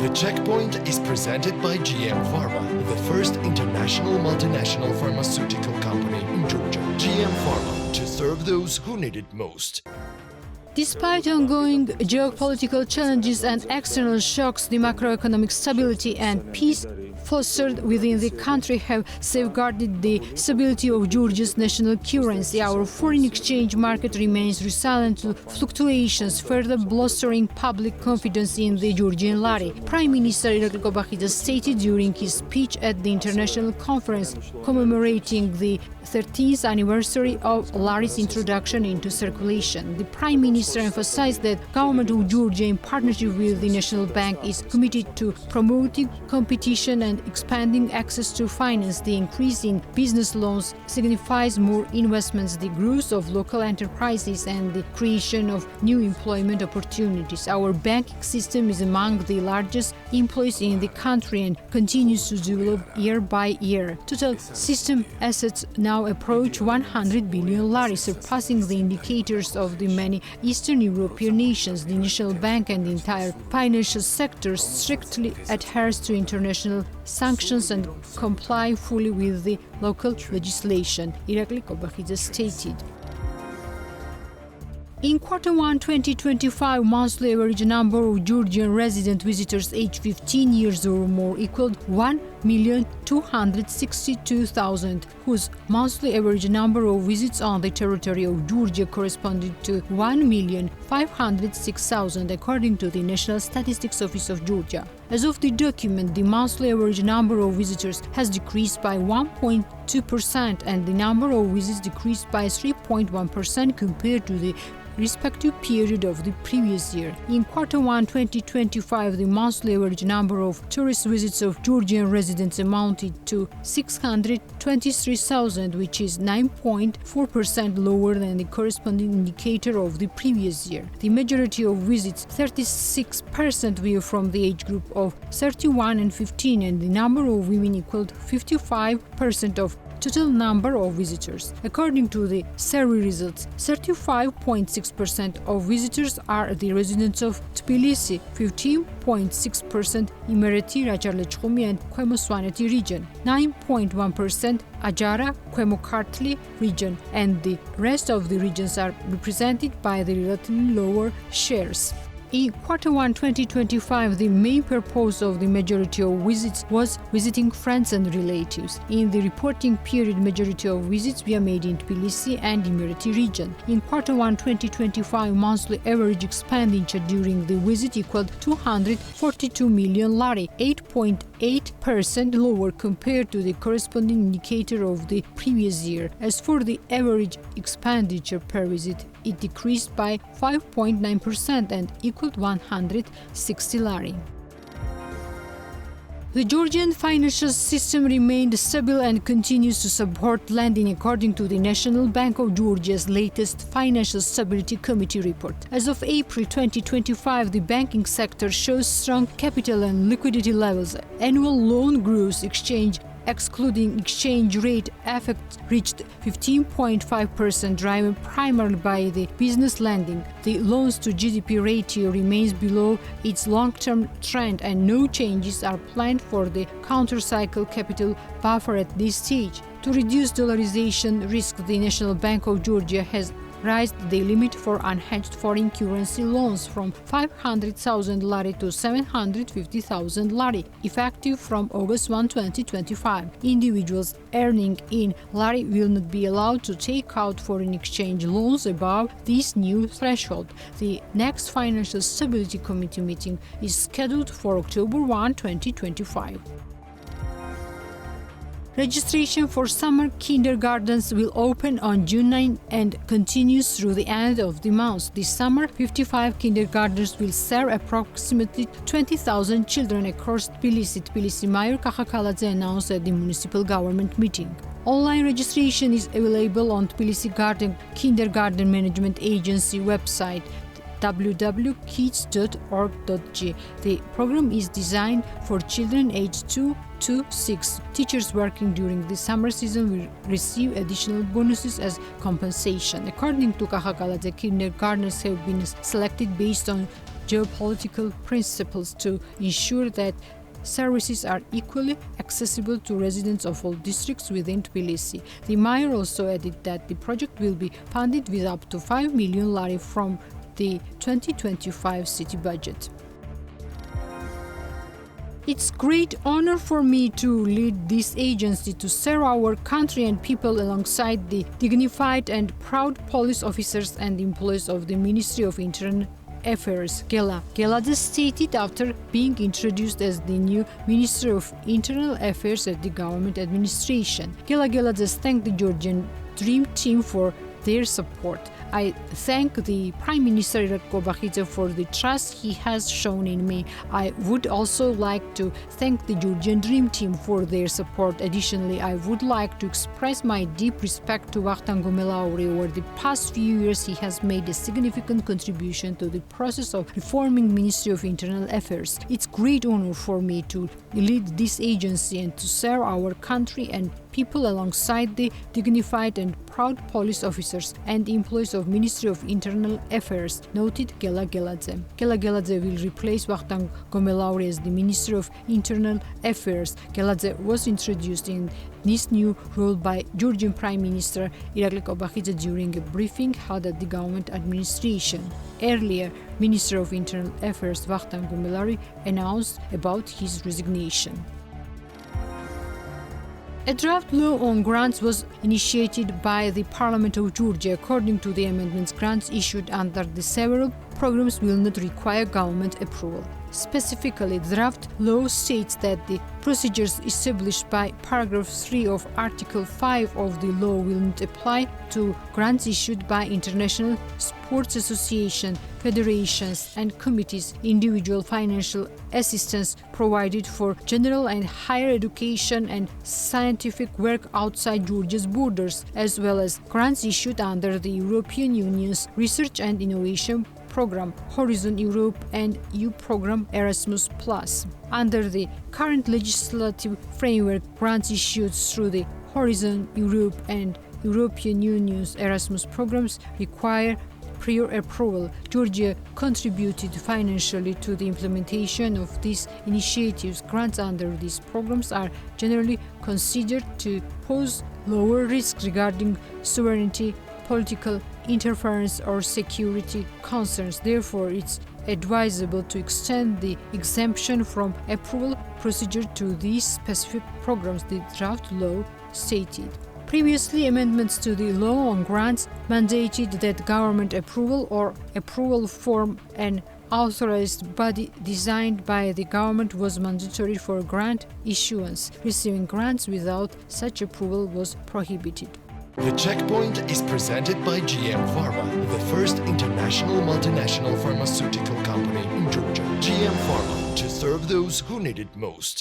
The checkpoint is presented by GM Pharma, the first international multinational pharmaceutical company in Georgia. GM Pharma, to serve those who need it most. Despite ongoing geopolitical challenges and external shocks, the macroeconomic stability and peace fostered within the country have safeguarded the stability of Georgia's national currency. Our foreign exchange market remains resilient to fluctuations, further bolstering public confidence in the Georgian Lari. Prime Minister Kobakhidze stated during his speech at the international conference commemorating the 13th anniversary of Lari's introduction into circulation. The Prime Minister emphasized that government of Georgia, in partnership with the National Bank, is committed to promoting competition and expanding access to finance. The increase in business loans signifies more investments, the growth of local enterprises, and the creation of new employment opportunities. Our banking system is among the largest employees in the country and continues to develop year by year. Total system assets now approach 100 billion lari, surpassing the indicators of the many Eastern European nations. The National Bank and the entire financial sector strictly adheres to international sanctions and comply fully with the local legislation, Kobakhidze stated. In Q1 2025, monthly average number of Georgian resident visitors aged 15 years or more equaled 1,262,000, whose monthly average number of visits on the territory of Georgia corresponded to 1,506,000, according to the National Statistics Office of Georgia. As of the document, the monthly average number of visitors has decreased by 1.2% and the number of visits decreased by 3.1% compared to the respective period of the previous year. In Q1 2025, the monthly average number of tourist visits of Georgian residents amounted to 623,000, which is 9.4% lower than the corresponding indicator of the previous year. The majority of visits, 36%, were from the age group of 31 and 15, and the number of women equaled 55% of total number of visitors. According to the survey results, 35.6% of visitors are the residents of Tbilisi, 15.6% Imereti, Rajarlechkhumi and Khemosvaneti region, 9.1% Ajara, Khemokhartli region, and the rest of the regions are represented by the relatively lower shares. In Q1 2025, the main purpose of the majority of visits was visiting friends and relatives. In the reporting period, majority of visits were made in Tbilisi and Imereti region. In Q1 2025, monthly average expenditure during the visit equaled 242 million lari, 8.8% lower compared to the corresponding indicator of the previous year. As for the average expenditure per visit, it decreased by 5.9% and equaled 160 lari. The Georgian financial system remained stable and continues to support lending, according to the National Bank of Georgia's latest Financial Stability Committee report. As of April 2025, the banking sector shows strong capital and liquidity levels. Annual loan growth excluding exchange rate effect reached 15.5%, driven primarily by the business lending. The loans to GDP ratio remains below its long-term trend and no changes are planned for the counter-cycle capital buffer at this stage. To reduce dollarization risk, the National Bank of Georgia has raised the limit for unhedged foreign currency loans from 500,000 lari to 750,000 lari, effective from August 1, 2025. Individuals earning in lari will not be allowed to take out foreign exchange loans above this new threshold. The next Financial Stability Committee meeting is scheduled for October 1, 2025. Registration for summer kindergartens will open on June 9 and continues through the end of the month. This summer, 55 kindergartens will serve approximately 20,000 children across Tbilisi. Tbilisi Mayor Gela Geladze announced at the municipal government meeting. Online registration is available on Tbilisi Kindergarten Management Agency website www.kids.org.g. The program is designed for children aged 2 to 6. Teachers working during the summer season will receive additional bonuses as compensation. According to Gela Geladze, kindergartners have been selected based on geopolitical principles to ensure that services are equally accessible to residents of all districts within Tbilisi. The mayor also added that the project will be funded with up to 5 million lari from the 2025 city budget. It's great honor for me to lead this agency to serve our country and people alongside the dignified and proud police officers and employees of the Ministry of Internal Affairs. Gela Geladze stated after being introduced as the new Minister of Internal Affairs at the government administration. Gela Geladze thanked the Georgian Dream Team for their support. I thank the Prime Minister Kobakhidze for the trust he has shown in me. I would also like to thank the Georgian Dream Team for their support. Additionally, I would like to express my deep respect to Gov't over the past few years. He has made a significant contribution to the process of reforming Ministry of Internal Affairs. It's great honor for me to lead this agency and to serve our country and people alongside the dignified and proud police officers and employees of Ministry of Internal Affairs, noted Gela Geladze. Gela Geladze will replace Gov't as the Minister of Internal Affairs. Geladze was introduced in this new role by Georgian Prime Minister Kobakhidze during a briefing held at the government administration. Earlier, Minister of Internal Affairs Gov't Lari announced about his resignation. A draft law on grants was initiated by the Parliament of Georgia. According to the amendments, grants issued under the several programs will not require government approval. Specifically, the draft law states that the procedures established by paragraph 3 of Article 5 of the law will not apply to grants issued by international sports associations, federations and committees, individual financial assistance provided for general and higher education and scientific work outside Georgia's borders, as well as grants issued under the European Union's Research and Innovation Program, Horizon Europe and EU program Erasmus+. Under the current legislative framework, grants issued through the Horizon Europe and European Union's Erasmus programs require prior approval. Georgia contributed financially to the implementation of these initiatives. Grants under these programs are generally considered to pose lower risks regarding sovereignty, political interference or security concerns. Therefore, it's advisable to extend the exemption from approval procedure to these specific programs, the draft law stated. Previously, amendments to the law on grants mandated that government approval or approval form an authorized body designed by the government was mandatory for grant issuance. Receiving grants without such approval was prohibited. The Checkpoint is presented by GM Pharma, the first international multinational pharmaceutical company in Georgia. GM Pharma, to serve those who need it most.